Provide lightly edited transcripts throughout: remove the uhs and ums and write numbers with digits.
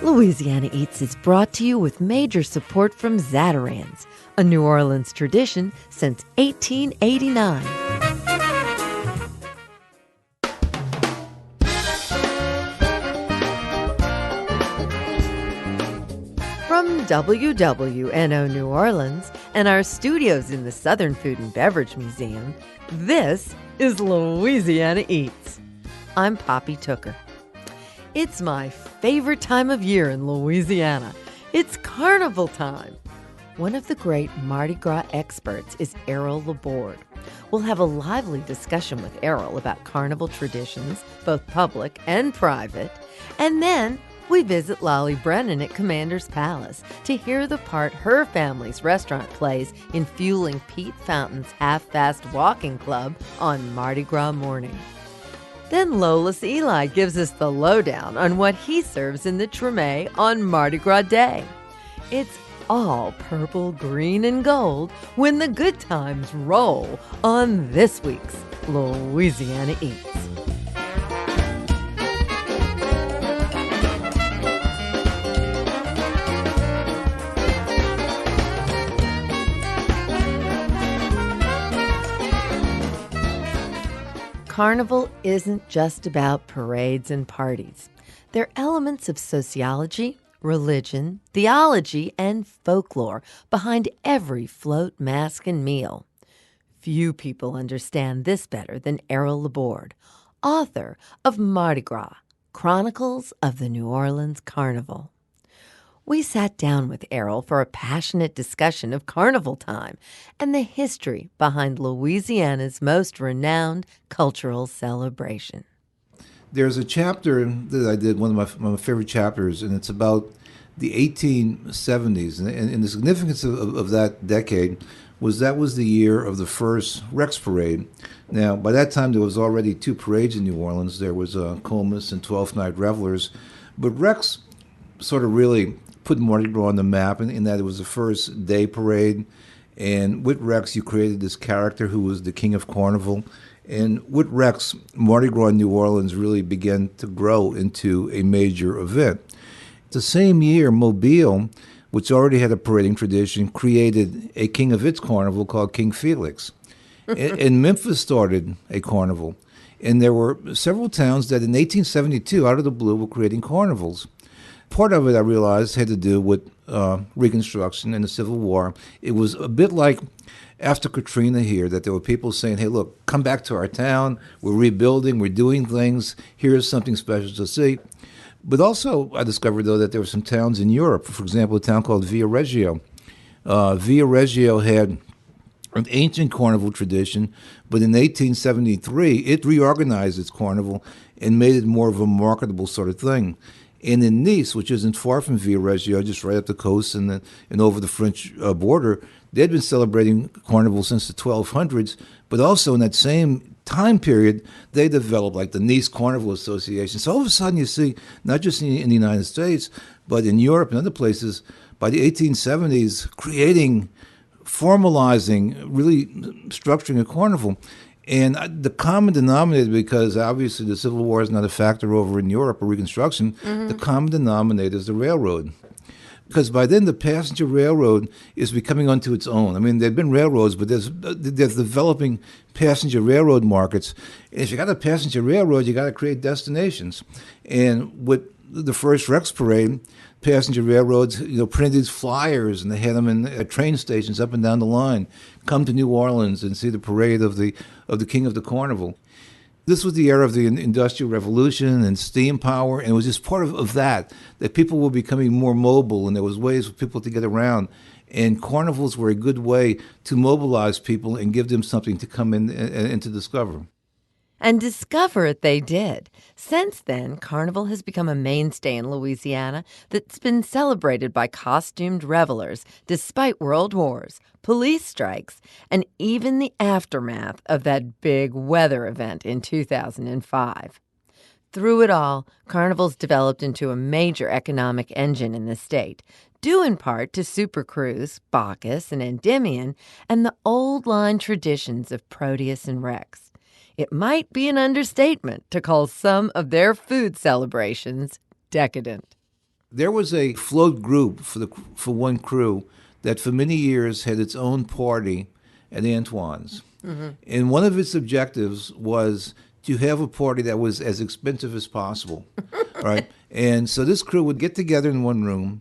Louisiana Eats is brought to you with major support from Zatarain's, a New Orleans tradition since 1889. From WWNO New Orleans and our studios in the Southern Food and Beverage Museum, this is Louisiana Eats. I'm Poppy Tooker. It's my favorite time of year in Louisiana. It's carnival time. One of the great Mardi Gras experts is Errol Laborde. We'll have a lively discussion with Errol about carnival traditions, both public and private. And then we visit Lally Brennan at Commander's Palace to hear the part her family's restaurant plays in fueling Pete Fountain's half-fast walking club on Mardi Gras morning. Then Lolis Elie gives us the lowdown on what he serves in the Treme on Mardi Gras Day. It's all purple, green, and gold when the good times roll on this week's Louisiana Eats. Carnival isn't just about parades and parties. They're elements of sociology, religion, theology, and folklore behind every float, mask, and meal. Few people understand this better than Errol Laborde, author of Mardi Gras Chronicles of the New Orleans Carnival. We sat down with Errol for a passionate discussion of carnival time and the history behind Louisiana's most renowned cultural celebration. There's a chapter that I did, one of my favorite chapters, and it's about the 1870s. And the significance of that decade was that was the year of the first Rex Parade. Now, by that time, there was already two parades in New Orleans. There was Comus and 12th Night Revelers. But Rex sort of really put Mardi Gras on the map in that it was the first day parade. And with Rex, you created this character who was the king of carnival. And with Rex, Mardi Gras in New Orleans really began to grow into a major event. The same year, Mobile, which already had a parading tradition, created a king of its carnival called King Felix. And Memphis started a carnival. And there were several towns that in 1872, out of the blue, were creating carnivals. Part of it, I realized, had to do with Reconstruction and the Civil War. It was a bit like after Katrina here, that there were people saying, hey, look, come back to our town. We're rebuilding. We're doing things. Here's something special to see. But also, I discovered, though, that there were some towns in Europe, for example, a town called Via Reggio. Via Reggio had an ancient carnival tradition, but in 1873, it reorganized its carnival and made it more of a marketable sort of thing. And in Nice, which isn't far from Via Reggio, just right up the coast and over the French border, they'd been celebrating carnival since the 1200s, but also in that same time period, they developed like the Nice Carnival Association. So all of a sudden you see, not just in the United States, but in Europe and other places, by the 1870s, formalizing, really structuring a carnival. And the common denominator, because obviously the Civil War is not a factor over in Europe or Reconstruction, the common denominator is the railroad. Because by then the passenger railroad is becoming onto its own. I mean, there have been railroads, but there's developing passenger railroad markets. And if you got a passenger railroad, you got to create destinations. And with the first Rex Parade, passenger railroads, printed these flyers, and they had them at train stations up and down the line. Come to New Orleans and see the parade of the King of the Carnival. This was the era of the Industrial Revolution and steam power, and it was just part of that people were becoming more mobile, and there was ways for people to get around. And carnivals were a good way to mobilize people and give them something to come in and to discover. And discover it they did. Since then, Carnival has become a mainstay in Louisiana that's been celebrated by costumed revelers despite world wars, police strikes, and even the aftermath of that big weather event in 2005. Through it all, Carnival's developed into a major economic engine in the state, due in part to Super Cruise, Bacchus, and Endymion, and the old-line traditions of Proteus and Rex. It might be an understatement to call some of their food celebrations decadent. There was a float group for one crew that for many years had its own party at Antoine's. And one of its objectives was to have a party that was as expensive as possible, right? And so this crew would get together in one room,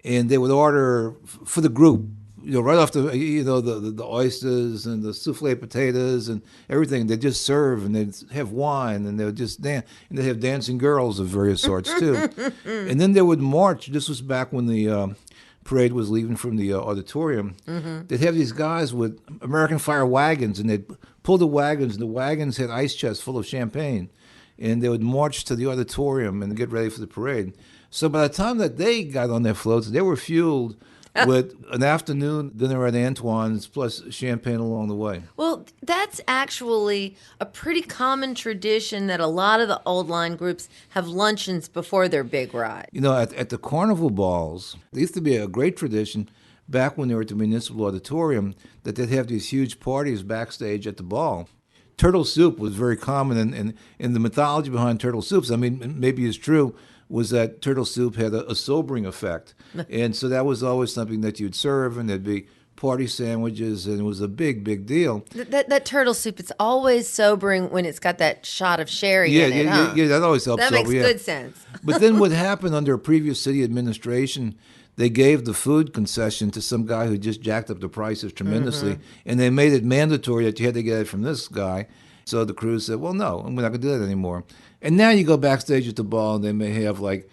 and they would order for the group, right off the oysters and the souffle potatoes and everything. They just serve, and they'd have wine, and they would just dance, and they'd have dancing girls of various sorts too. And then they would march. This was back when the parade was leaving from the auditorium. They'd have these guys with American fire wagons, and they'd pull the wagons, and the wagons had ice chests full of champagne, and they would march to the auditorium and get ready for the parade. So by the time that they got on their floats, they were fueled with an afternoon dinner at Antoine's plus champagne along the way. Well, that's actually a pretty common tradition that a lot of the old line groups have luncheons before their big ride. At the carnival balls, there used to be a great tradition back when they were at the municipal auditorium that they'd have these huge parties backstage at the ball. Turtle soup was very common, and the mythology behind turtle soups, I mean, maybe it's true, was that turtle soup had a sobering effect. And so that was always something that you'd serve, and there'd be party sandwiches, and it was a big, big deal. That turtle soup, it's always sobering when it's got that shot of sherry in it, huh? Yeah, that always helps. That makes good sense. But then what happened under a previous city administration, they gave the food concession to some guy who just jacked up the prices tremendously, and they made it mandatory that you had to get it from this guy. So the crew said, well, no, we're not going to do that anymore. And now you go backstage at the ball, and they may have, like,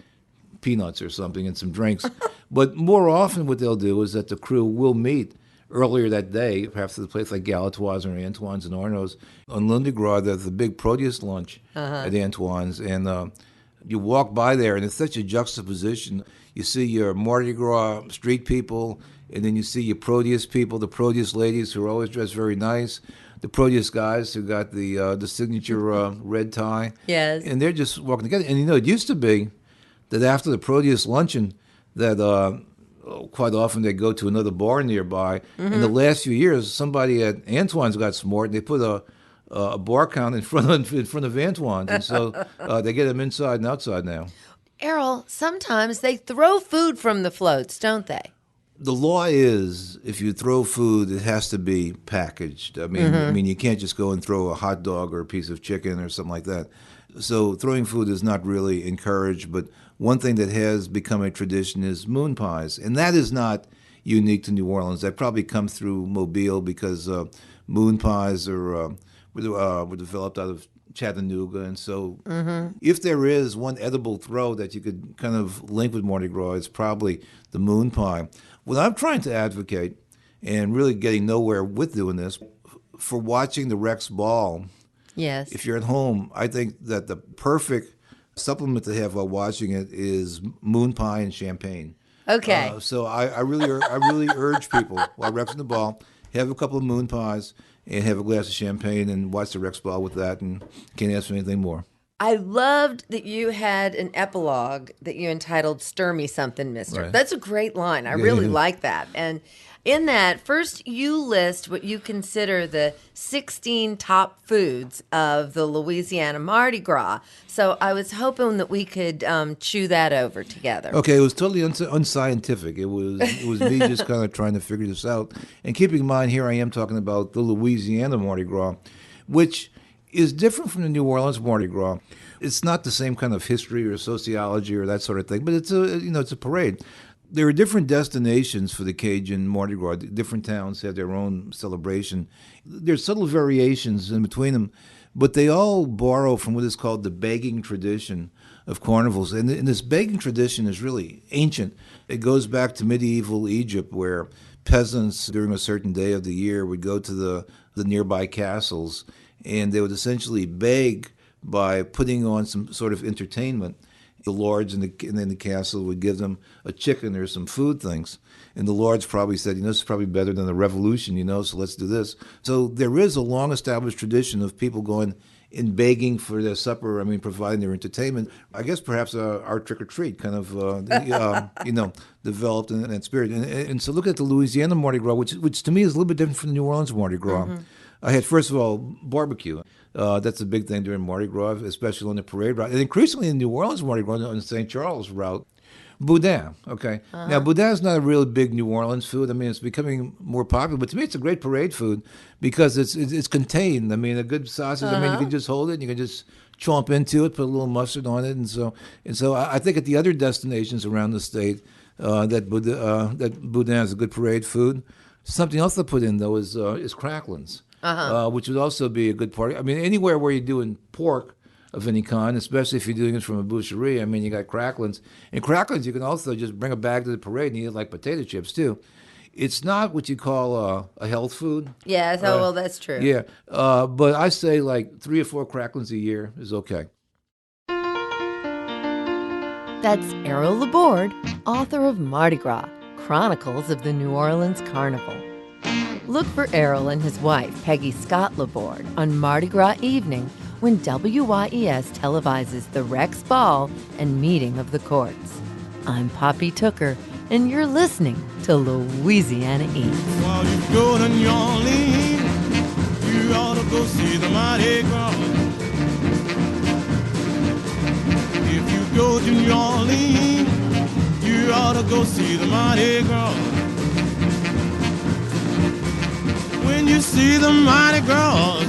peanuts or something and some drinks. But more often what they'll do is that the crew will meet earlier that day, perhaps at a place like Galatoire's or Antoine's and Arnaud's. On Mardi Gras, there's a big produce lunch at Antoine's, and you walk by there, and it's such a juxtaposition. You see your Mardi Gras street people, and then you see your produce people, the produce ladies who are always dressed very nice, the produce guys who got the signature red tie. Yes. And they're just walking together. And, it used to be that after the produce luncheon that quite often they go to another bar nearby. In the last few years, somebody at Antoine's got smart, and they put a bar count in front of Antoine's. And so they get them inside and outside now. Errol, sometimes they throw food from the floats, don't they? The law is if you throw food, it has to be packaged. I mean, you can't just go and throw a hot dog or a piece of chicken or something like that. So throwing food is not really encouraged. But one thing that has become a tradition is moon pies, and that is not unique to New Orleans. That probably comes through Mobile because moon pies were developed out of Chattanooga, and so if there is one edible throw that you could kind of link with Mardi Gras, it's probably the moon pie. What I'm trying to advocate, and really getting nowhere with doing this, for watching the Rex Ball. Yes. If you're at home, I think that the perfect supplement to have while watching it is moon pie and champagne. Okay. So I really urge people while Rexing the ball, have a couple of moon pies and have a glass of champagne and watch the Rex Ball with that, and can't ask for anything more. I loved that you had an epilogue that you entitled "Stir Me Something, Mister." Right. That's a great line. I really like that. And in that, first you list what you consider the 16 top foods of the Louisiana Mardi Gras. So I was hoping that we could chew that over together. Okay, it was totally unscientific. It was me just kind of trying to figure this out. And keeping in mind, here I am talking about the Louisiana Mardi Gras, which is different from the New Orleans Mardi Gras. It's not the same kind of history or sociology or that sort of thing, but it's a parade. There are different destinations for the Cajun Mardi Gras. Different towns have their own celebration. There's subtle variations in between them, but they all borrow from what is called the begging tradition of carnivals. And this begging tradition is really ancient. It goes back to medieval Egypt, where peasants during a certain day of the year would go to the nearby castles, and they would essentially beg by putting on some sort of entertainment. The lords in the castle would give them a chicken or some food things. And the lords probably said, this is probably better than the revolution, so let's do this. So there is a long-established tradition of people going and begging for their supper, providing their entertainment. I guess perhaps our trick-or-treat kind of, developed in that spirit. And so look at the Louisiana Mardi Gras, which to me is a little bit different from the New Orleans Mardi Gras. I had, first of all, barbecue. That's a big thing during Mardi Gras, especially on the parade route. And increasingly in New Orleans Mardi Gras, on the St. Charles route, Boudin, okay. Now, boudin is not a really big New Orleans food. I mean, it's becoming more popular, but to me, it's a great parade food because it's contained. I mean, a good sausage. I mean, you can just hold it, and you can just chomp into it, put a little mustard on it, and so I think at the other destinations around the state, that boudin is a good parade food. Something else to put in though is cracklins, which would also be a good party. I mean, anywhere where you're doing pork of any kind, especially if you're doing it from a boucherie. I mean, you got cracklins. And cracklins, you can also just bring a bag to the parade and eat it like potato chips, too. It's not what you call a health food. Yeah, well, that's true. Yeah, but I say like 3 or 4 cracklins a year is okay. That's Errol Laborde, author of Mardi Gras Chronicles of the New Orleans Carnival. Look for Errol and his wife, Peggy Scott Laborde, on Mardi Gras evening when WYES televises the Rex Ball and Meeting of the Courts. I'm Poppy Tooker, and you're listening to Louisiana Eats. While you go to New Orleans, you ought to go see the Mardi Gras. If you go to New Orleans, you ought to go see the Mardi Gras. When you see the Mardi Gras,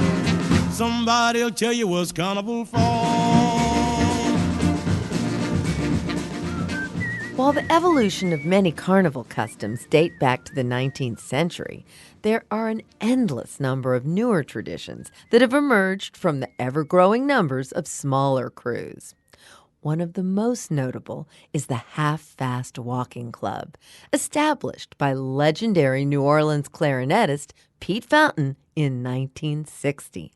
somebody'll tell you what's carnival for. While the evolution of many carnival customs date back to the 19th century, there are an endless number of newer traditions that have emerged from the ever-growing numbers of smaller crews. One of the most notable is the Half-Fast Walking Club, established by legendary New Orleans clarinetist Pete Fountain in 1960.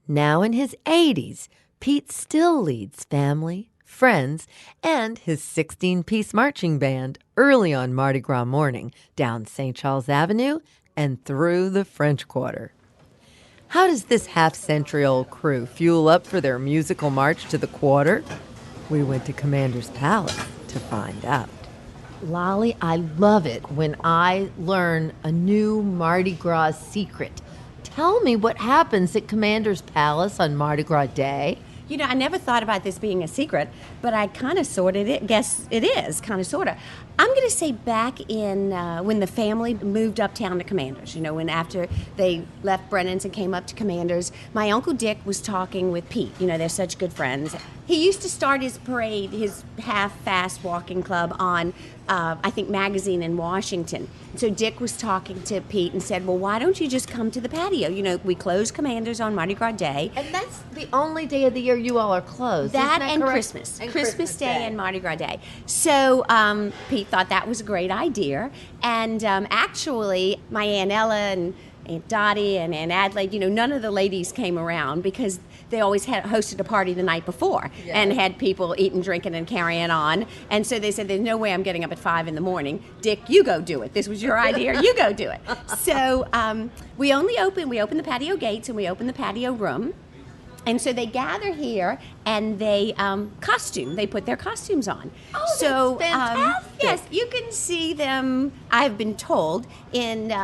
Now in his 80s, Pete still leads family, friends, and his 16-piece marching band early on Mardi Gras morning down St. Charles Avenue and through the French Quarter. How does this half-century-old crew fuel up for their musical march to the Quarter? We went to Commander's Palace to find out. Lally, I love it when I learn a new Mardi Gras secret. Tell me what happens at Commander's Palace on Mardi Gras Day. You know, I never thought about this being a secret, but I kind of guess it is, kind of sort of. I'm going to say back in when the family moved uptown to Commander's, you know, when after they left Brennan's and came up to Commander's, my Uncle Dick was talking with Pete. You know, they're such good friends. He used to start his parade, his half-fast walking club on, I think, Magazine in Washington. So Dick was talking to Pete and said, well, why don't you just come to the patio? You know, we close Commander's on Mardi Gras Day. And that's the only day of the year you all are closed. That Isn't and correct? Christmas. And Christmas Day Day and Mardi Gras Day. So Pete thought that was a great idea. And actually, my Aunt Ella and Aunt Dottie and Aunt Adelaide, you know, none of the ladies came around because they always had hosted a party the night before and had people eating, drinking, and carrying on. And so they said, there's no way I'm getting up at 5 a.m. Dick, you go do it. This was your idea. You go do it. So we open the patio gates and we open the patio room. And so they gather here and they costume. They put their costumes on. Oh, so, that's fantastic. Yes, you can see them, I've been told, in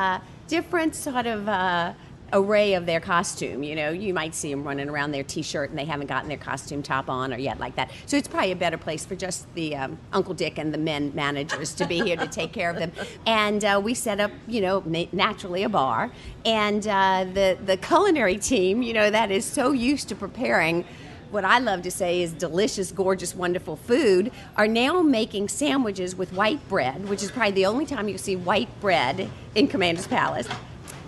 different sort of array of their costume. You know, you might see them running around their T-shirt and they haven't gotten their costume top on or yet like that. So it's probably a better place for just the Uncle Dick and the men managers to be here to take care of them. And we set up, you know, naturally a bar. And the culinary team, you know, that is so used to preparing what I love to say is delicious, gorgeous, wonderful food, are now making sandwiches with white bread, which is probably the only time you'll see white bread in Commander's Palace.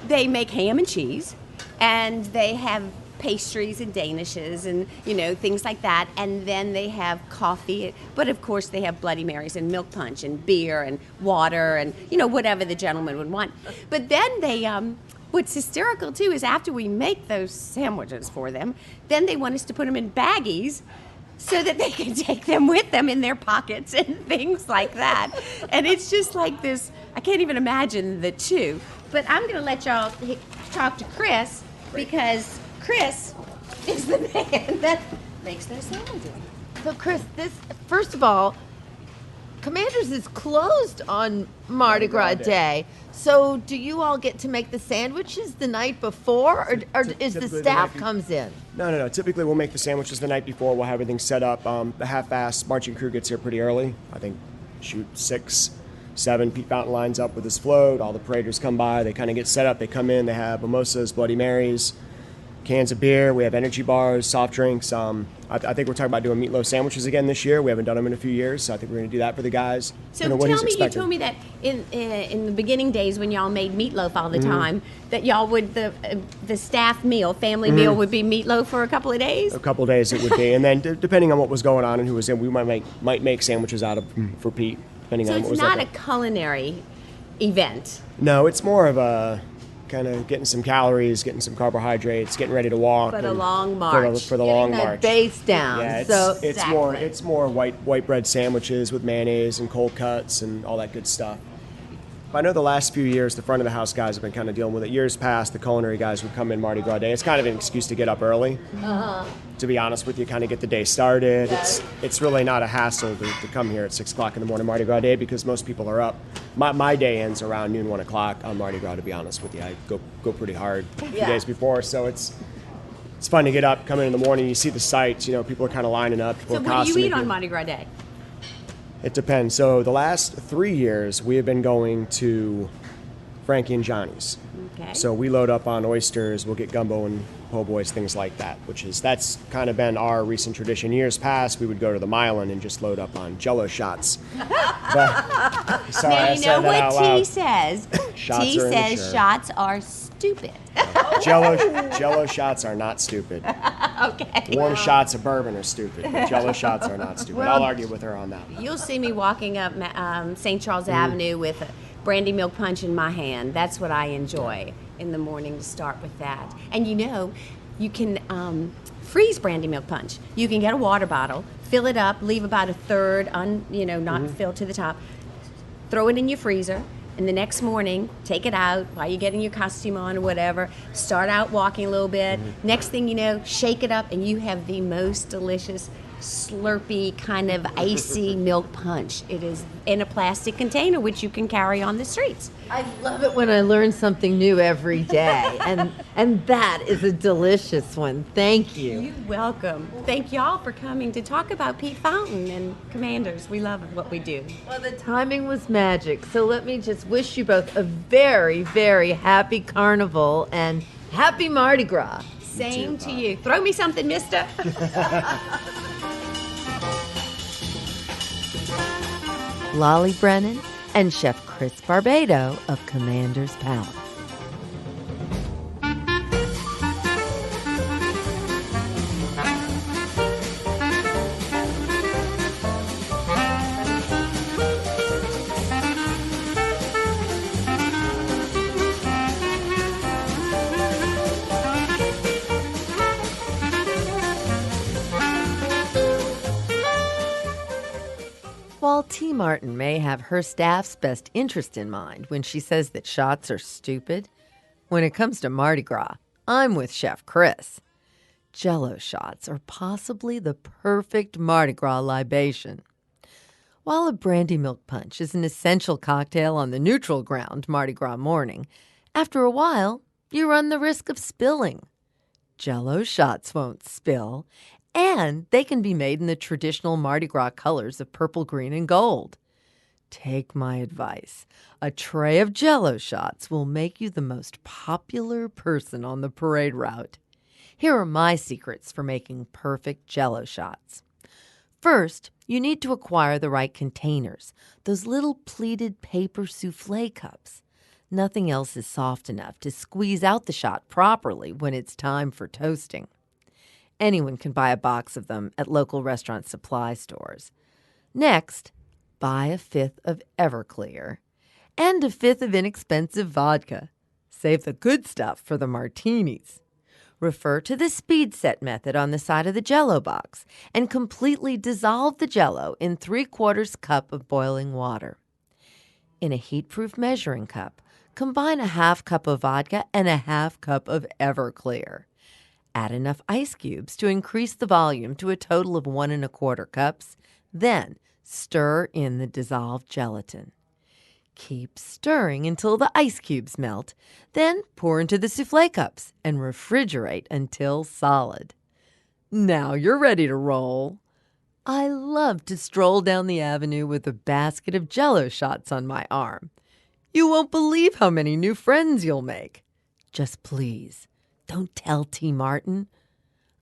They make ham and cheese, and they have pastries and danishes and, you know, things like that. And then they have coffee, but of course they have Bloody Marys and milk punch and beer and water and, you know, whatever the gentleman would want. But then they, what's hysterical too is after we make those sandwiches for them, then they want us to put them in baggies so that they can take them with them in their pockets and things like that. And it's just like this, I can't even imagine the two. But I'm going to let y'all talk to Chris because Chris is the man that makes those sandwiches. So, Chris, this, first of all, Commander's is closed on Mardi Gras Day. So do you all get to make the sandwiches the night before, or is the staff comes in? No. Typically, we'll make the sandwiches the night before. We'll have everything set up. The half-fast marching crew gets here pretty early. I think, 6, 7. Pete Fountain lines up with his float. All the paraders come by. They kind of get set up. They come in. They have mimosas, Bloody Marys, cans of beer. We have energy bars, soft drinks. I think we're talking about doing meatloaf sandwiches again this year. We haven't done them in a few years, so I think we're going to do that for the guys. So tell me, you told me that in the beginning days when y'all made meatloaf all the time, that y'all would, the staff meal, family meal would be meatloaf for a couple of days? A couple of days it would be. And then depending on what was going on and who was in, we might make sandwiches out of for Pete, depending on what was So it's not a culinary event? No, it's more of a kind of getting some calories, getting some carbohydrates, getting ready to walk. For the long march. For the long march. Base down. Yeah, Exactly. it's more white bread sandwiches with mayonnaise and cold cuts and all that good stuff. I know the last few years, the front of the house guys have been kind of dealing with it. Years past, the culinary guys would come in Mardi Gras Day. It's kind of an excuse to get up early. To be honest with you, kind of get the day started. It's really not a hassle to come here at 6 o'clock in the morning Mardi Gras Day because most people are up. My day ends around noon, 1 o'clock on Mardi Gras, to be honest with you. I go pretty hard a few days before, so it's fun to get up, come in the morning, you see the sights, people are kind of lining up. So what do you eat on Mardi Gras Day? It depends. So the last 3 years, we have been going to Frankie and Johnny's. Okay. So we load up on oysters, we'll get gumbo and po' boys, things like that, that's kind of been our recent tradition. Years past, we would go to the Milan and just load up on Jello shots. But, sorry, now, I you said know that out what loud. T says? Shots T are says immature. shots are stupid. Jello shots are not stupid. Okay. Warm shots of bourbon are stupid, but Jello shots are not stupid. I'll argue with her on that. You'll see me walking up St. Charles Avenue with a brandy milk punch in my hand. That's what I enjoy in the morning, to start with that. And you can freeze brandy milk punch. You can get a water bottle, fill it up, leave about a third, not filled to the top, throw it in your freezer, and the next morning, take it out while you're getting your costume on or whatever, start out walking a little bit. Next thing you know, shake it up, and you have the most delicious, slurpy, kind of icy milk punch. It is in a plastic container, which you can carry on the streets. I love it when I learn something new every day, and that is a delicious one. Thank you. You're welcome. Thank y'all for coming to talk about Pete Fountain and Commanders. We love what we do. Well, the timing was magic, so let me just wish you both a very, very happy carnival and happy Mardi Gras. Same to you. Throw me something, mister. Lally Brennan and Chef Chris Barbado of Commander's Palace. While T. Martin may have her staff's best interest in mind when she says that shots are stupid, when it comes to Mardi Gras, I'm with Chef Chris. Jello shots are possibly the perfect Mardi Gras libation. While a brandy milk punch is an essential cocktail on the neutral ground Mardi Gras morning, after a while, you run the risk of spilling. Jello shots won't spill, and they can be made in the traditional Mardi Gras colors of purple, green, and gold. Take my advice. A tray of Jello shots will make you the most popular person on the parade route. Here are my secrets for making perfect Jello shots. First, you need to acquire the right containers, those little pleated paper souffle cups. Nothing else is soft enough to squeeze out the shot properly when it's time for toasting. Anyone can buy a box of them at local restaurant supply stores. Next, buy a fifth of Everclear and a fifth of inexpensive vodka. Save the good stuff for the martinis. Refer to the speed set method on the side of the Jello box and completely dissolve the Jello in 3/4 cup of boiling water. In a heat-proof measuring cup, combine a 1/2 cup of vodka and a 1/2 cup of Everclear. Add enough ice cubes to increase the volume to a total of 1 1/4 cups. Then Stir in the dissolved gelatin. Keep stirring until the ice cubes melt, then pour into the soufflé cups and refrigerate until solid. Now you're ready to roll. I love to stroll down the avenue with a basket of Jello shots on my arm. You won't believe how many new friends you'll make. Just please, don't tell T. Martin.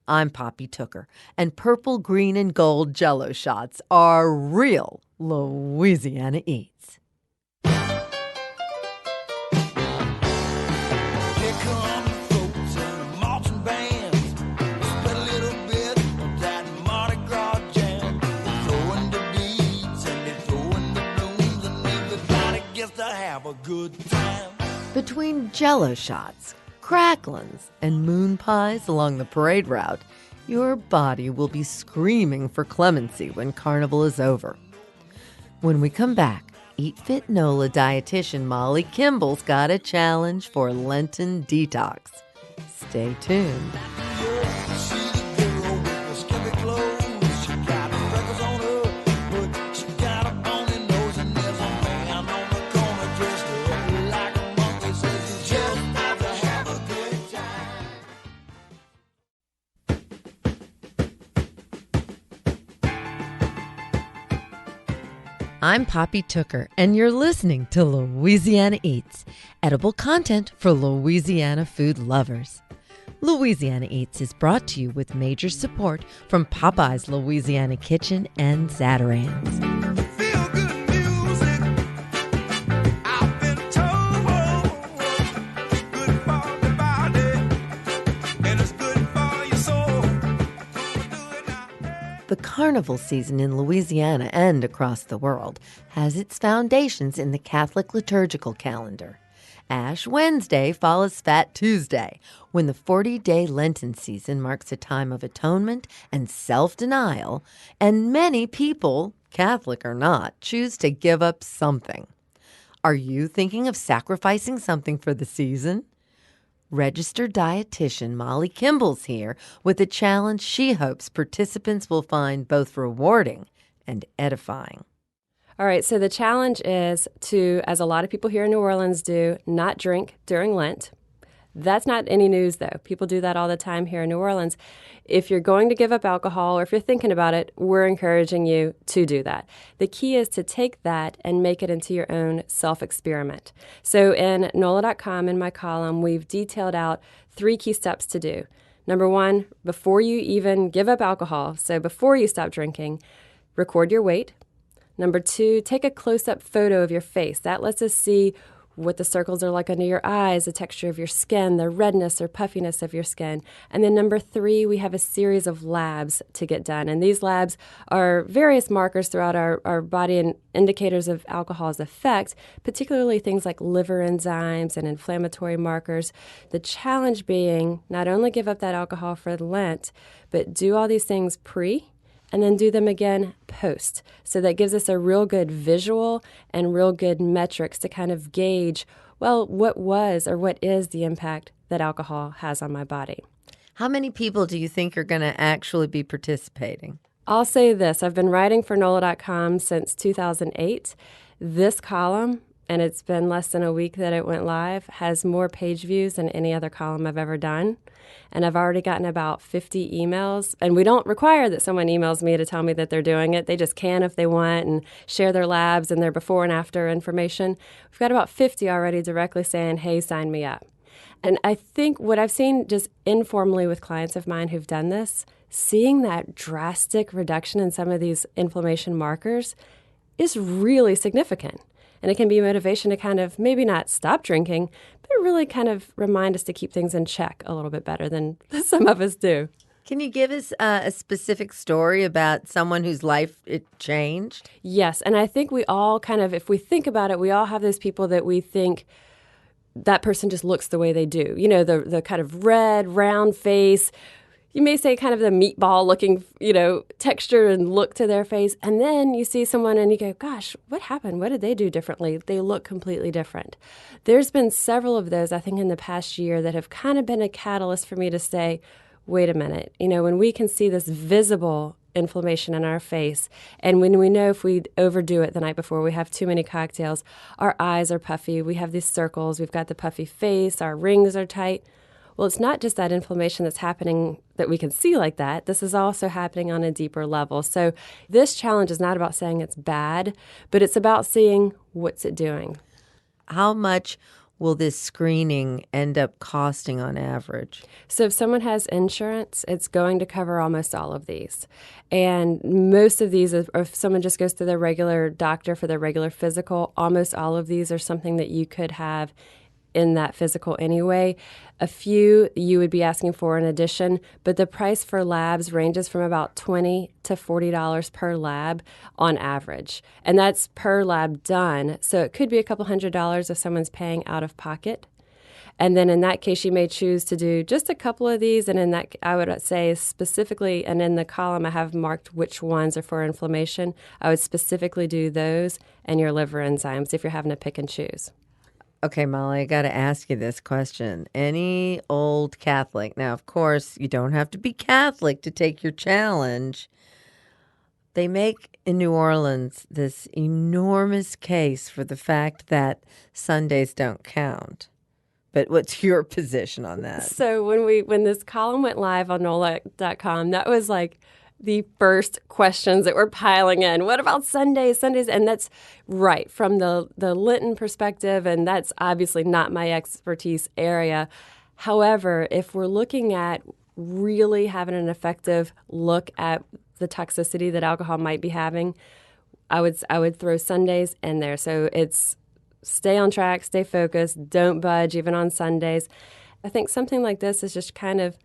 I'm Poppy Tooker, and purple, green, and gold Jello shots are real Louisiana Eats. Here come the folks and the marching bands. Spread a little bit of that Mardi Gras jam. They're throwing the beads and they're throwing the blooms, and everybody gets to have a good time. Between Jello shots, cracklins, and moon pies along the parade route, your body will be screaming for clemency when Carnival is over. When we come back, Eat Fit Nola dietitian Molly Kimball's got a challenge for Lenten detox. Stay tuned. See the girl with the skimpy clothes. She got freckles on her, but she got a bony nose, and there's a man on the corner dressed up like a monkey. Says he just has to have a good time. I'm Poppy Tooker, and you're listening to Louisiana Eats, edible content for Louisiana food lovers. Louisiana Eats is brought to you with major support from Popeye's Louisiana Kitchen and Zatarain's. Feel good music. I've been told good for the body, and it's good for your soul. Do it now. The carnival season in Louisiana and across the world has its foundations in the Catholic liturgical calendar. Ash Wednesday follows Fat Tuesday, when the 40-day Lenten season marks a time of atonement and self-denial, and many people, Catholic or not, choose to give up something. Are you thinking of sacrificing something for the season? Registered dietitian Molly Kimball's here with a challenge she hopes participants will find both rewarding and edifying. All right, so the challenge is to, as a lot of people here in New Orleans do, not drink during Lent. That's not any news, though. People do that all the time here in New Orleans. If you're going to give up alcohol, or if you're thinking about it, we're encouraging you to do that. The key is to take that and make it into your own self-experiment. So in NOLA.com, in my column, we've detailed out 3 key steps to do. Number 1, before you even give up alcohol, so before you stop drinking, record your weight. Number 2, take a close-up photo of your face. That lets us see what the circles are like under your eyes, the texture of your skin, the redness or puffiness of your skin. And then number 3, we have a series of labs to get done. And these labs are various markers throughout our body and indicators of alcohol's effect, particularly things like liver enzymes and inflammatory markers. The challenge being not only give up that alcohol for Lent, but do all these things pre and then do them again post. So that gives us a real good visual and real good metrics to kind of gauge, well, what was or what is the impact that alcohol has on my body. How many people do you think are going to actually be participating? I'll say this. I've been writing for NOLA.com since 2008. This column, and it's been less than a week that it went live, has more page views than any other column I've ever done. And I've already gotten about 50 emails. And we don't require that someone emails me to tell me that they're doing it. They just can if they want and share their labs and their before and after information. We've got about 50 already directly saying, hey, sign me up. And I think what I've seen just informally with clients of mine who've done this, seeing that drastic reduction in some of these inflammation markers is really significant. And it can be motivation to kind of maybe not stop drinking, but really kind of remind us to keep things in check a little bit better than some of us do. Can you give us a specific story about someone whose life it changed? Yes, and I think we all kind of, if we think about it, we all have those people that we think that person just looks the way they do. You know, the kind of red, round face. You may say kind of the meatball looking, texture and look to their face. And then you see someone and you go, gosh, what happened? What did they do differently? They look completely different. There's been several of those, I think, in the past year that have kind of been a catalyst for me to say, wait a minute. When we can see this visible inflammation in our face. And when we know if we overdo it the night before, we have too many cocktails, our eyes are puffy, we have these circles, we've got the puffy face, our rings are tight. Well, it's not just that inflammation that's happening that we can see like that. This is also happening on a deeper level. So this challenge is not about saying it's bad, but it's about seeing what's it doing. How much will this screening end up costing on average? So if someone has insurance, it's going to cover almost all of these. And most of these, if someone just goes to their regular doctor for their regular physical, almost all of these are something that you could have in that physical anyway. A few you would be asking for in addition, but the price for labs ranges from about $20 to $40 per lab on average. And that's per lab done. So it could be a couple $100s if someone's paying out of pocket. And then in that case, you may choose to do just a couple of these. And in that, I would say specifically, and in the column, I have marked which ones are for inflammation. I would specifically do those and your liver enzymes if you're having to pick and choose. Okay, Molly, I got to ask you this question. Any old Catholic, now, of course, you don't have to be Catholic to take your challenge. They make in New Orleans this enormous case for the fact that Sundays don't count. But what's your position on that? So when this column went live on NOLA.com, that was like the first questions that were piling in. What about Sundays? And that's right from the Lenten perspective, and that's obviously not my expertise area. However, if we're looking at really having an effective look at the toxicity that alcohol might be having, I would throw Sundays in there. So it's stay on track, stay focused, don't budge even on Sundays. I think something like this is just kind of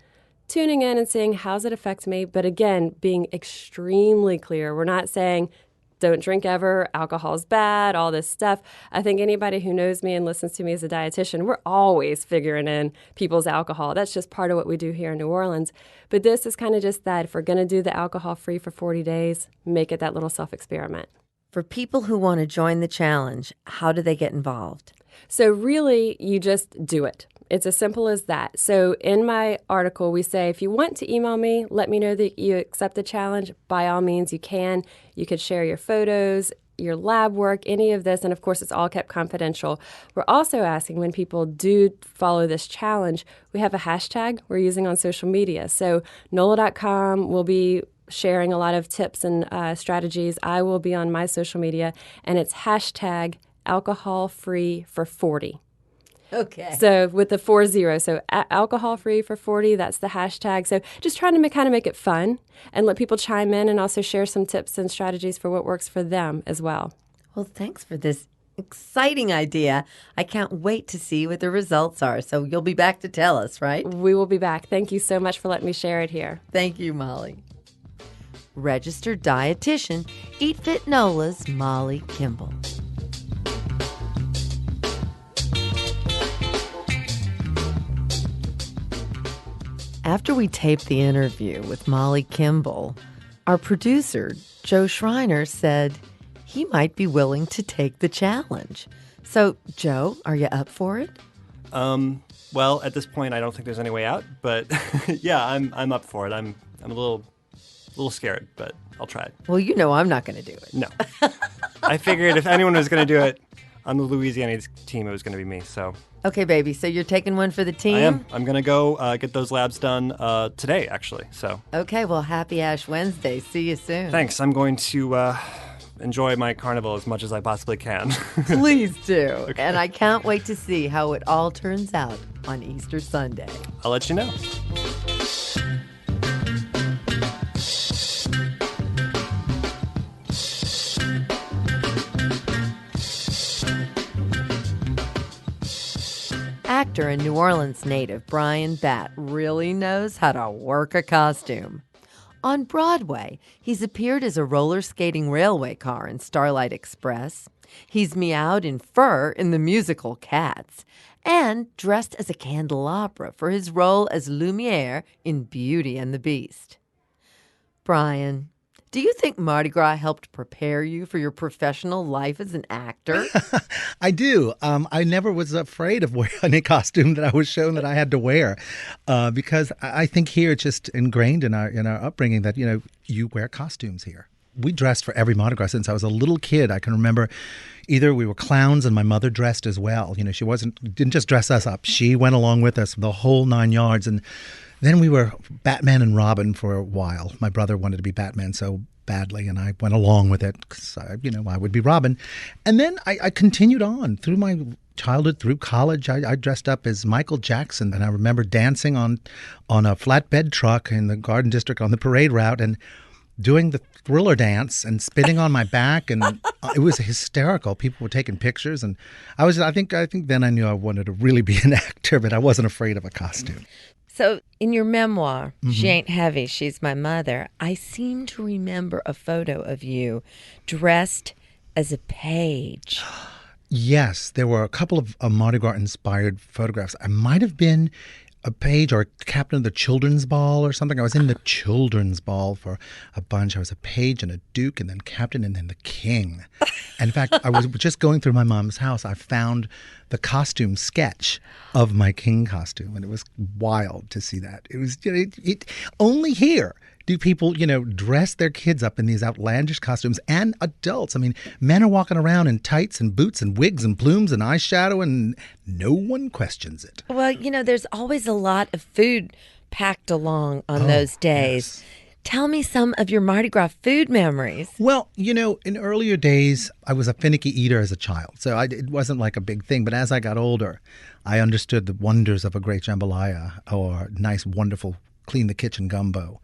tuning in and seeing how's it affect me, but again, being extremely clear. We're not saying don't drink ever, alcohol's bad, all this stuff. I think anybody who knows me and listens to me as a dietitian, we're always figuring in people's alcohol. That's just part of what we do here in New Orleans. But this is kind of just that. If we're going to do the alcohol-free for 40 days, make it that little self-experiment. For people who want to join the challenge, how do they get involved? So really, you just do it. It's as simple as that. So in my article, we say, if you want to email me, let me know that you accept the challenge. By all means, you can. You could share your photos, your lab work, any of this. And of course, it's all kept confidential. We're also asking when people do follow this challenge, we have a hashtag we're using on social media. So NOLA.com will be sharing a lot of tips and strategies. I will be on my social media, and it's hashtag alcohol-free for 40. Okay. So with the 40, so alcohol-free for 40, that's the hashtag. So just trying to kind of make it fun and let people chime in and also share some tips and strategies for what works for them as well. Well, thanks for this exciting idea. I can't wait to see what the results are. So you'll be back to tell us, right? We will be back. Thank you so much for letting me share it here. Thank you, Molly. Registered dietitian, Eat Fit Nola's Molly Kimball. After we taped the interview with Molly Kimball, our producer, Joe Schreiner, said he might be willing to take the challenge. So, Joe, are you up for it? Well, at this point, I don't think there's any way out, but yeah, I'm up for it. I'm a little scared, but I'll try it. Well, you know I'm not going to do it. No. I figured if anyone was going to do it on the Louisiana Eats team, it was going to be me, so. Okay, baby, so you're taking one for the team? I am. I'm going to go get those labs done today, actually, so. Okay, well, happy Ash Wednesday. See you soon. Thanks. I'm going to enjoy my carnival as much as I possibly can. Please do. Okay. And I can't wait to see how it all turns out on Easter Sunday. I'll let you know. Actor and New Orleans native Bryan Batt really knows how to work a costume. On Broadway, he's appeared as a roller skating railway car in Starlight Express. He's meowed in fur in the musical Cats, and dressed as a candelabra for his role as Lumiere in Beauty and the Beast. Bryan, Do you think Mardi Gras helped prepare you for your professional life as an actor? I do. I never was afraid of wearing any costume that I was shown that I had to wear, because I think here it's just ingrained in our upbringing that you wear costumes here. We dressed for every Mardi Gras since I was a little kid. I can remember either we were clowns and my mother dressed as well. She didn't just dress us up. She went along with us the whole 9 yards. And then we were Batman and Robin for a while. My brother wanted to be Batman so badly, and I went along with it because, I would be Robin. And then I continued on through my childhood, through college. I dressed up as Michael Jackson, and I remember dancing on a flatbed truck in the Garden District on the parade route and doing the Thriller dance and spitting on my back, and it was hysterical. People were taking pictures, and I think then I knew I wanted to really be an actor, but I wasn't afraid of a costume. So in your memoir, She Ain't Heavy, She's My Mother, I seem to remember a photo of you dressed as a page. Yes, there were a couple of Mardi Gras-inspired photographs. I might have been a page or a captain of the children's ball or something. I was in the children's ball for a bunch. I was a page and a duke and then captain and then the king. And in fact, I was just going through my mom's house. I found the costume sketch of my king costume, and it was wild to see that. It was only here do people, dress their kids up in these outlandish costumes, and adults. I mean, men are walking around in tights and boots and wigs and plumes and eyeshadow, and no one questions it. Well, there's always a lot of food packed along on those days. Yes. Tell me some of your Mardi Gras food memories. Well, in earlier days, I was a finicky eater as a child, so it wasn't like a big thing. But as I got older, I understood the wonders of a great jambalaya or nice, wonderful, clean the kitchen gumbo.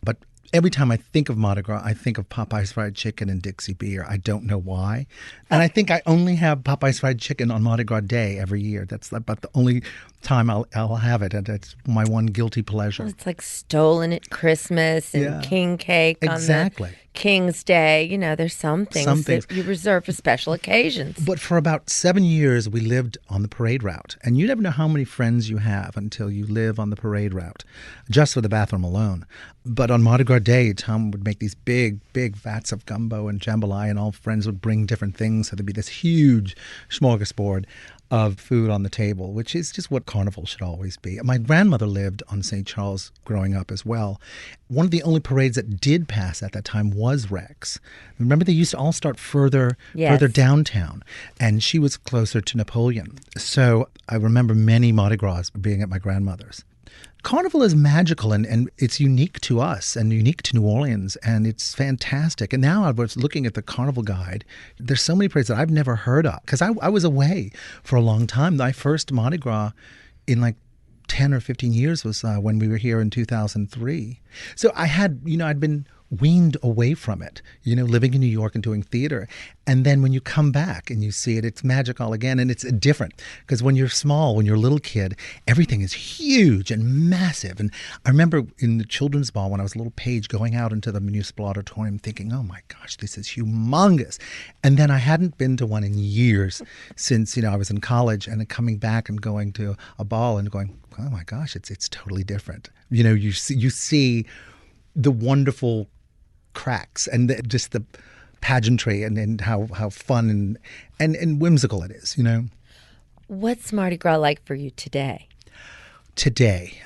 But every time I think of Mardi Gras, I think of Popeye's fried chicken and Dixie beer. I don't know why. And I think I only have Popeye's fried chicken on Mardi Gras Day every year. That's about the only time I'll have it. And it's my one guilty pleasure. It's like stolen at Christmas and king cake exactly. on the King's Day. There's some things that you reserve for special occasions. But for about 7 years, we lived on the parade route. And you never know how many friends you have until you live on the parade route, just for the bathroom alone. But on Mardi Gras Day, Tom would make these big, big vats of gumbo and jambalaya, and all friends would bring different things. So there'd be this huge smorgasbord of food on the table, which is just what Carnival should always be. My grandmother lived on St. Charles growing up as well. One of the only parades that did pass at that time was Rex. Remember, they used to all start further downtown, and she was closer to Napoleon. So I remember many Mardi Gras being at my grandmother's. Carnival is magical, and it's unique to us and unique to New Orleans, and it's fantastic. And now I was looking at the Carnival Guide. There's so many parades that I've never heard of because I was away for a long time. My first Mardi Gras in like 10 or 15 years was when we were here in 2003. So I'd been weaned away from it, living in New York and doing theater. And then when you come back and you see it, it's magical again. And it's different because when you're small, when you're a little kid, everything is huge and massive. And I remember in the children's ball when I was a little page going out into the municipal auditorium thinking, oh my gosh, this is humongous. And then I hadn't been to one in years since, I was in college, and then coming back and going to a ball and going, oh my gosh, it's totally different. You see the wonderful cracks and just the pageantry and how fun and whimsical it is, What's Mardi Gras like for you today? Today,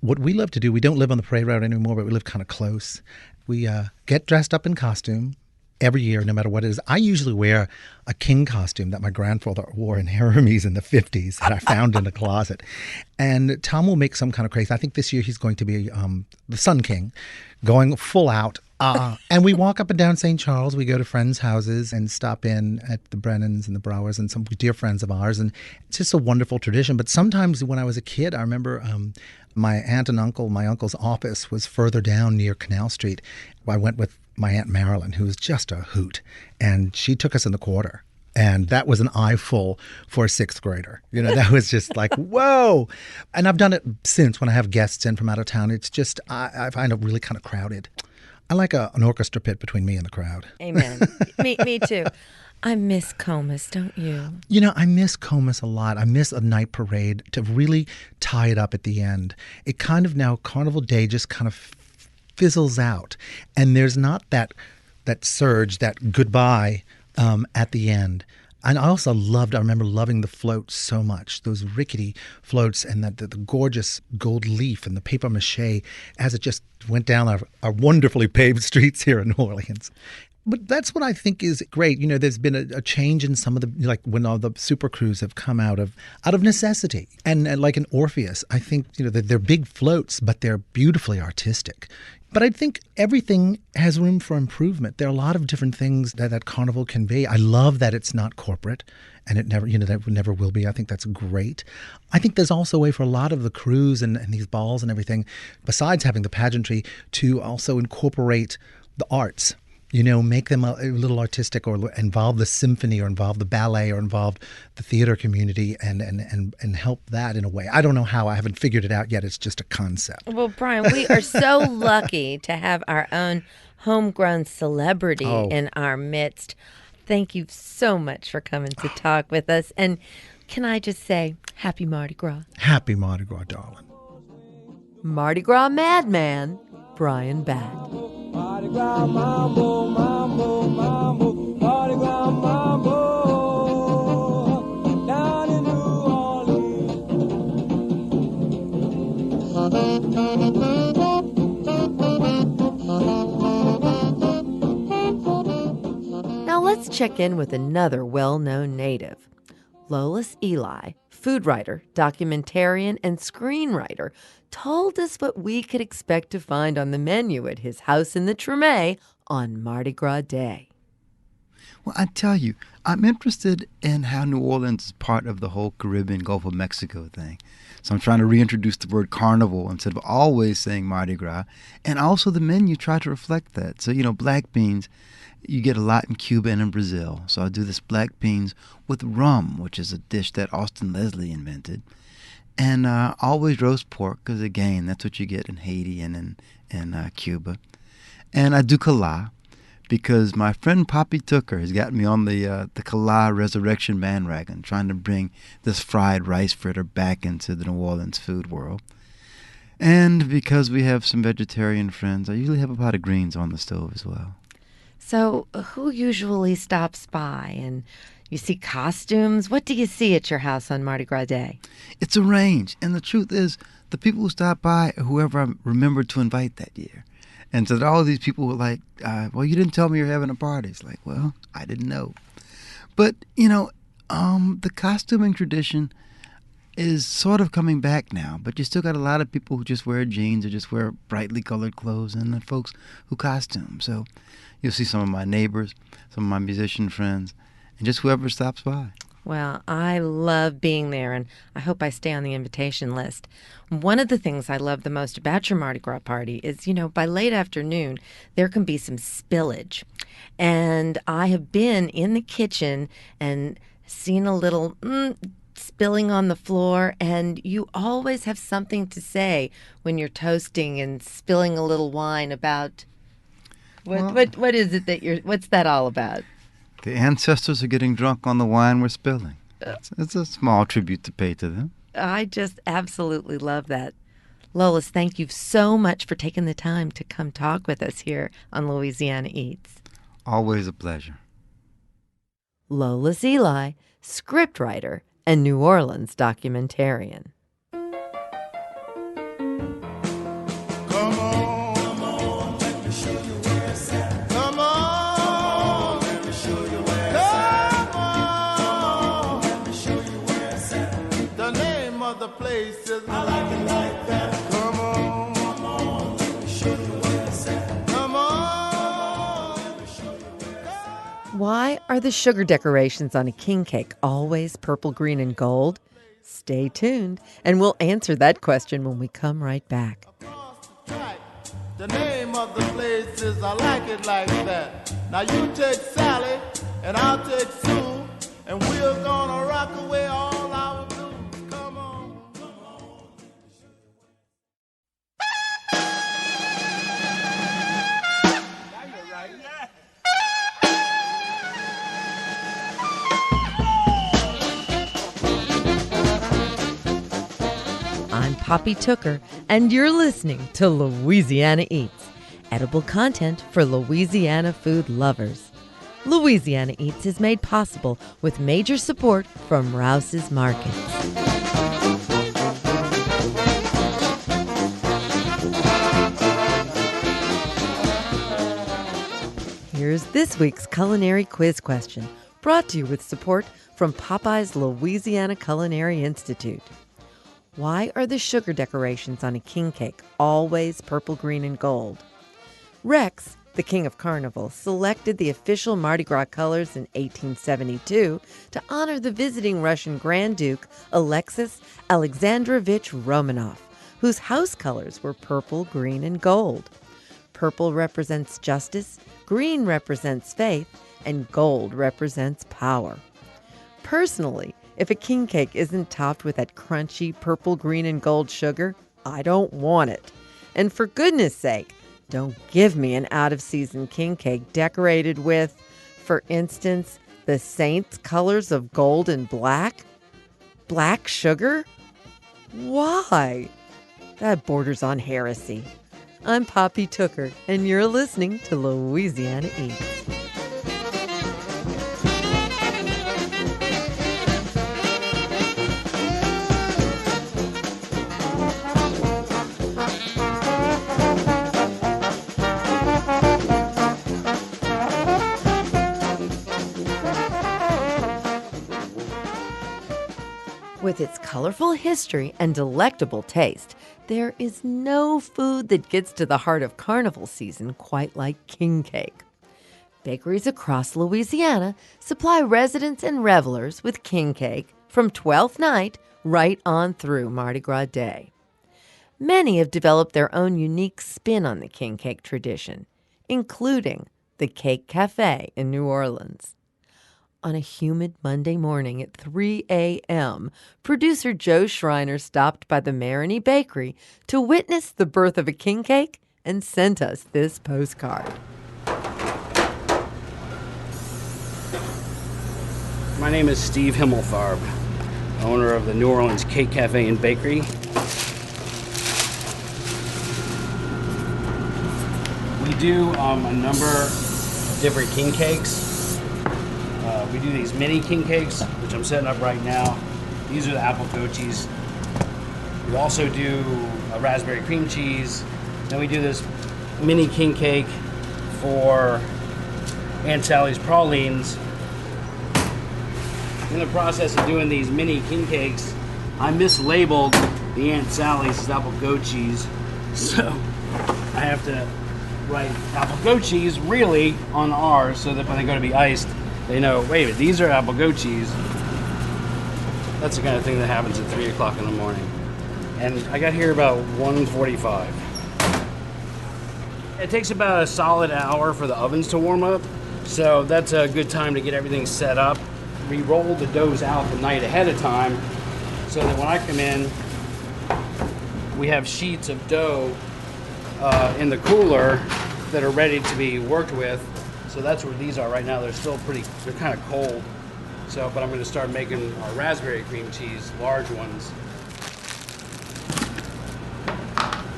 what we love to do, we don't live on the parade route anymore, but we live kind of close. We get dressed up in costume every year, no matter what it is. I usually wear a king costume that my grandfather wore in Hermes in the 50s that I found in the closet. And Tom will make some kind of crazy. I think this year he's going to be the Sun King, going full out. And we walk up and down St. Charles. We go to friends' houses and stop in at the Brennans and the Browers and some dear friends of ours. And it's just a wonderful tradition. But sometimes when I was a kid, I remember my aunt and uncle, my uncle's office was further down near Canal Street. I went with my Aunt Marilyn, who was just a hoot. And she took us in the quarter. And that was an eyeful for a sixth grader. That was just like, whoa. And I've done it since when I have guests in from out of town. It's just, I find it really kind of crowded. I like an orchestra pit between me and the crowd. Amen. me too. I miss Comus, don't you? I miss Comus a lot. I miss a night parade to really tie it up at the end. It kind of now, Carnival Day just kind of fizzles out, and there's not that surge, that goodbye at the end. And I also I remember loving the floats so much, those rickety floats and the gorgeous gold leaf and the paper mache as it just went down our wonderfully paved streets here in New Orleans. But that's what I think is great. You know, there's been a change in some of the, like when all the super crews have come out of necessity. And like an Orpheus, I think, you know, they're big floats, but they're beautifully artistic. But I think everything has room for improvement. There are a lot of different things that Carnival can be. I love that it's not corporate, and it never, that never will be. I think that's great. I think there's also a way for a lot of the crews and these balls and everything, besides having the pageantry, to also incorporate the arts. You know, make them a little artistic, or involve the symphony, or involve the ballet, or involve the theater community, and help that in a way. I don't know how. I haven't figured it out yet. It's just a concept. Well, Bryan, we are so lucky to have our own homegrown celebrity in our midst. Thank you so much for coming to talk with us. And can I just say, happy Mardi Gras. Happy Mardi Gras, darling. Mardi Gras madman, Bryan Batt. Mardi Gras mambo, mambo, mambo, Mardi Gras mambo, down in New Orleans. Now let's check in with another well-known native. Lolis Elie, food writer, documentarian, and screenwriter, told us what we could expect to find on the menu at his house in the Treme on Mardi Gras Day. Well, I tell you, I'm interested in how New Orleans is part of the whole Caribbean Gulf of Mexico thing. So I'm trying to reintroduce the word carnival instead of always saying Mardi Gras. And also the menu try to reflect that. So, black beans, you get a lot in Cuba and in Brazil. So I do this black beans with rum, which is a dish that Austin Leslie invented. And always roast pork, because, again, that's what you get in Haiti and in Cuba. And I do kala, because my friend Poppy Tooker has got me on the kala resurrection bandwagon, trying to bring this fried rice fritter back into the New Orleans food world. And because we have some vegetarian friends, I usually have a pot of greens on the stove as well. So who usually stops by? And you see costumes? What do you see at your house on Mardi Gras Day? It's a range. And the truth is, the people who stop by are whoever I remembered to invite that year. And so all of these people were like, well, you didn't tell me you're having a party. It's like, well, I didn't know. But, the costuming tradition is sort of coming back now. But you still got a lot of people who just wear jeans or just wear brightly colored clothes, and then folks who costume. So you'll see some of my neighbors, some of my musician friends, and just whoever stops by. Well, I love being there, and I hope I stay on the invitation list. One of the things I love the most about your Mardi Gras party is, by late afternoon, there can be some spillage. And I have been in the kitchen and seen a little spilling on the floor, and you always have something to say when you're toasting and spilling a little wine about what is it what's that all about? The ancestors are getting drunk on the wine we're spilling. It's a small tribute to pay to them. I just absolutely love that. Lolis, thank you so much for taking the time to come talk with us here on Louisiana Eats. Always a pleasure. Lolis Elie, scriptwriter and New Orleans documentarian. Why are the sugar decorations on a king cake always purple, green, and gold? Stay tuned, and we'll answer that question when we come right back. The name of the place is I Like It Like That. Now you take Sally, and I'll take Sue, and we're gonna rock away all our blues. Come on, come on. Now you're right. Yeah. I'm Poppy Tooker, and you're listening to Louisiana Eats. edible content for Louisiana food lovers. Louisiana Eats is made possible with major support from Rouse's Markets. Here's this week's culinary quiz question, brought to you with support from Popeye's Louisiana Culinary Institute. Why are the sugar decorations on a king cake always purple, green, and gold? Rex, the king of Carnival, selected the official Mardi Gras colors in 1872 to honor the visiting Russian Grand Duke Alexis Alexandrovich Romanov, whose house colors were purple, green, and gold. Purple represents justice, green represents faith, and gold represents power. Personally, if a king cake isn't topped with that crunchy purple, green, and gold sugar, I don't want it. And for goodness sake, don't give me an out-of-season king cake decorated with, for instance, the saints' colors of gold and black? Black sugar? Why? That borders on heresy. I'm Poppy Tooker, and you're listening to Louisiana Eats. With its colorful history and delectable taste, there is no food that gets to the heart of carnival season quite like king cake. Bakeries across Louisiana supply residents and revelers with king cake from 12th night right on through Mardi Gras Day. Many have developed their own unique spin on the king cake tradition, including the Cake Cafe in New Orleans. On a humid Monday morning at 3 a.m., producer Joe Schreiner stopped by the Maroney Bakery to witness the birth of a king cake and sent us this postcard. My name is Steve Himmelfarb, owner of the New Orleans Cake Cafe and Bakery. We do a number of different king cakes. We do these mini king cakes, which I'm setting up right now. These are the apple goat cheese. We also do a raspberry cream cheese. Then we do this mini king cake for Aunt Sally's pralines. In the process of doing these mini king cakes, I mislabeled the Aunt Sally's as apple goat cheese. So I have to write apple goat cheese really on ours so that when they go to be iced, they know, wait a minute, these are apple goat cheese. That's the kind of thing that happens at 3 o'clock in the morning. And I got here about 1:45. It takes about a solid hour for the ovens to warm up, so that's a good time to get everything set up. We roll the doughs out the night ahead of time so that when I come in, we have sheets of dough in the cooler that are ready to be worked with. So that's where these are right now. They're still they're kind of cold. So, but I'm going to start making our raspberry cream cheese, large ones.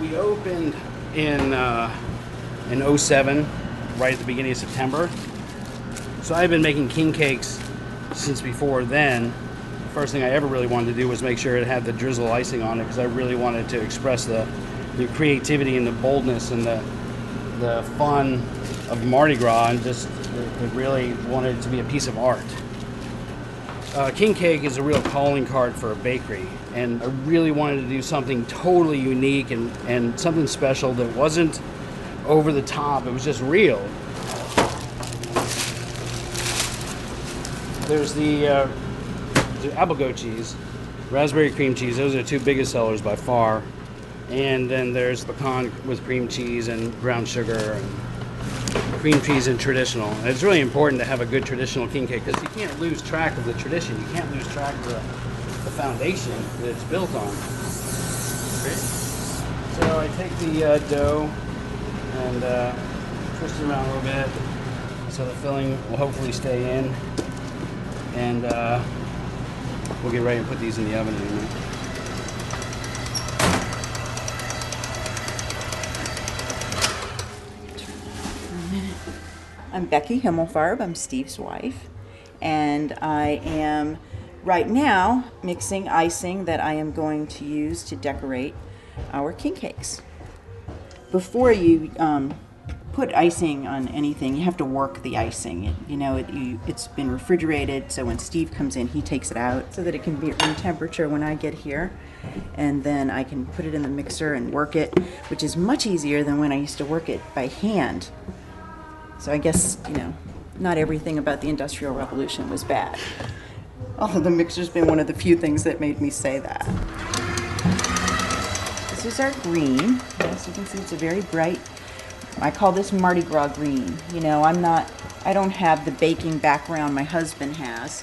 We opened in 07, right at the beginning of September. So I've been making king cakes since before then. The first thing I ever really wanted to do was make sure it had the drizzle icing on it because I really wanted to express the creativity and the boldness and the fun of Mardi Gras, and just really wanted it to be a piece of art. King cake is a real calling card for a bakery, and I really wanted to do something totally unique and something special that wasn't over the top. It was just real. There's the apple goat cheese, raspberry cream cheese. Those are the two biggest sellers by far. And then there's pecan with cream cheese and brown sugar and cream cheese and traditional. And it's really important to have a good traditional king cake because you can't lose track of the tradition. You can't lose track of the foundation that it's built on. So I take the dough and twist it around a little bit so the filling will hopefully stay in. And we'll get ready to put these in the oven in a minute. I'm Becky Himmelfarb. I'm Steve's wife. And I am right now mixing icing that I am going to use to decorate our king cakes. Before you put icing on anything, you have to work the icing. It's been refrigerated, so when Steve comes in, he takes it out so that it can be at room temperature when I get here. And then I can put it in the mixer and work it, which is much easier than when I used to work it by hand. So I guess, not everything about the Industrial Revolution was bad. Although the mixer's been one of the few things that made me say that. This is our green. As you can see, it's a very bright, I call this Mardi Gras green. I don't have the baking background my husband has.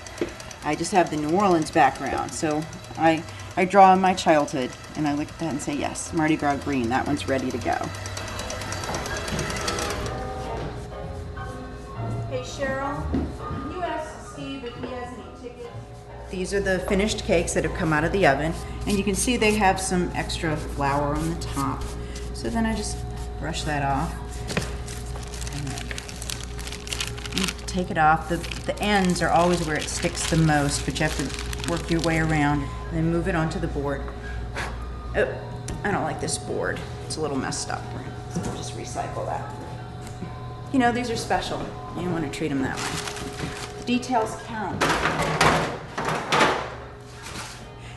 I just have the New Orleans background. So I draw on my childhood, and I look at that and say, yes, Mardi Gras green, that one's ready to go. Hey, Cheryl, can you ask Steve if he has any tickets? These are the finished cakes that have come out of the oven, and you can see they have some extra flour on the top. So then I just brush that off. And you take it off. The ends are always where it sticks the most, but you have to work your way around and then move it onto the board. Oh, I don't like this board. It's a little messed up. So we'll just recycle that. These are special. You don't want to treat them that way. Details count.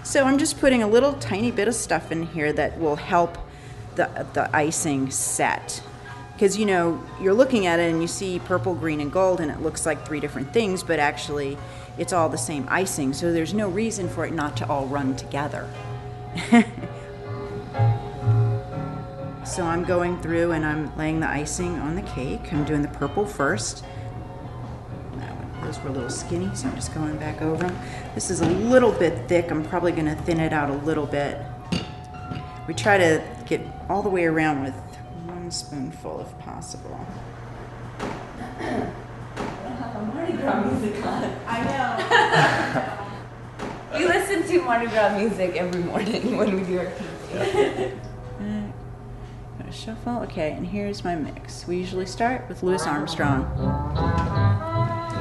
So I'm just putting a little tiny bit of stuff in here that will help the icing set. Because, you're looking at it and you see purple, green, and gold, and it looks like 3 different things, but actually it's all the same icing, so there's no reason for it not to all run together. So I'm going through and I'm laying the icing on the cake. I'm doing the purple first. Those were a little skinny, so I'm just going back over them. This is a little bit thick. I'm probably going to thin it out a little bit. We try to get all the way around with 1 spoonful if possible. Mardi Gras music on. I know. We listen to Mardi Gras music every morning when we do our cake. Gonna shuffle. Okay, and here's my mix. We usually start with Louis Armstrong.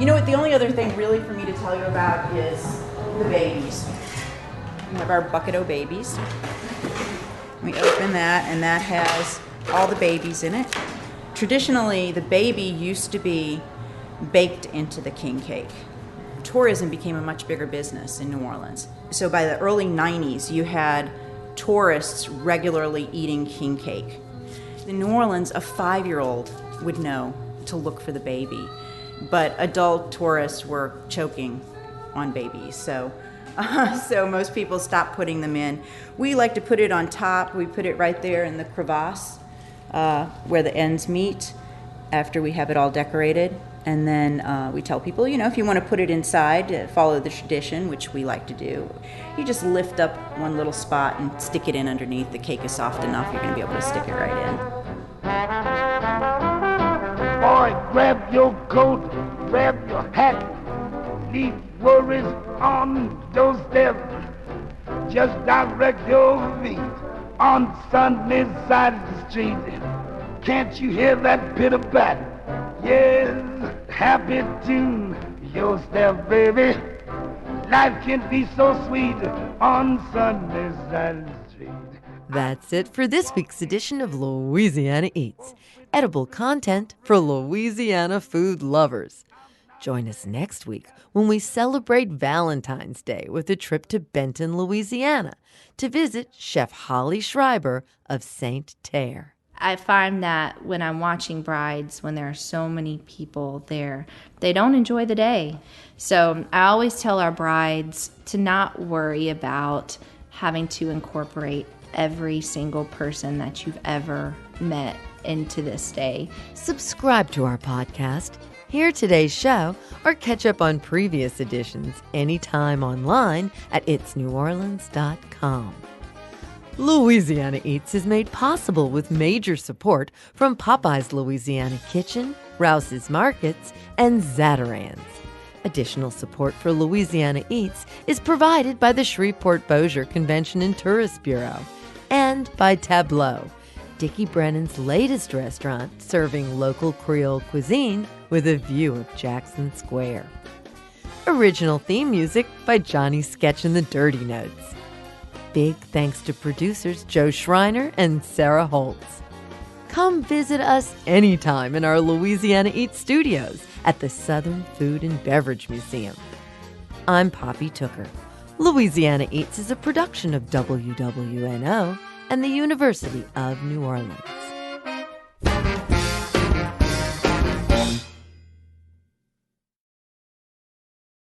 You know what? The only other thing really for me to tell you about is the babies. We have our bucket o' babies. We open that, and that has all the babies in it. Traditionally, the baby used to be baked into the king cake. Tourism became a much bigger business in New Orleans. So by the early 90s, you had tourists regularly eating king cake. In New Orleans, a 5-year-old would know to look for the baby, but adult tourists were choking on babies. So most people stopped putting them in. We like to put it on top. We put it right there in the crevasse where the ends meet after we have it all decorated. And then we tell people, if you want to put it inside, follow the tradition, which we like to do. You just lift up one little spot and stick it in underneath. The cake is soft enough, you're going to be able to stick it right in. Boy, grab your coat, grab your hat, leave worries on those steps. Just direct your feet on Sunday's side of the street. Can't you hear that pitter-pat? Yes, happy tune your step, baby. Life can be so sweet on Sunday's side of the street. That's it for this week's edition of Louisiana Eats, edible content for Louisiana food lovers. Join us next week when we celebrate Valentine's Day with a trip to Benton, Louisiana, to visit Chef Holly Schreiber of Saint Terre. I find that when I'm watching brides, when there are so many people there, they don't enjoy the day. So I always tell our brides to not worry about having to incorporate every single person that you've ever met into this day. Subscribe to our podcast, hear today's show, or catch up on previous editions anytime online at itsneworleans.com. Louisiana Eats is made possible with major support from Popeye's Louisiana Kitchen, Rouse's Markets, and Zatarain's. Additional support for Louisiana Eats is provided by the Shreveport-Bossier Convention and Tourist Bureau and by Tableau, Dickie Brennan's latest restaurant serving local Creole cuisine with a view of Jackson Square. Original theme music by Johnny Sketch and the Dirty Notes. Big thanks to producers Joe Schreiner and Sarah Holtz. Come visit us anytime in our Louisiana Eats studios at the Southern Food and Beverage Museum. I'm Poppy Tooker. Louisiana Eats is a production of WWNO and the University of New Orleans.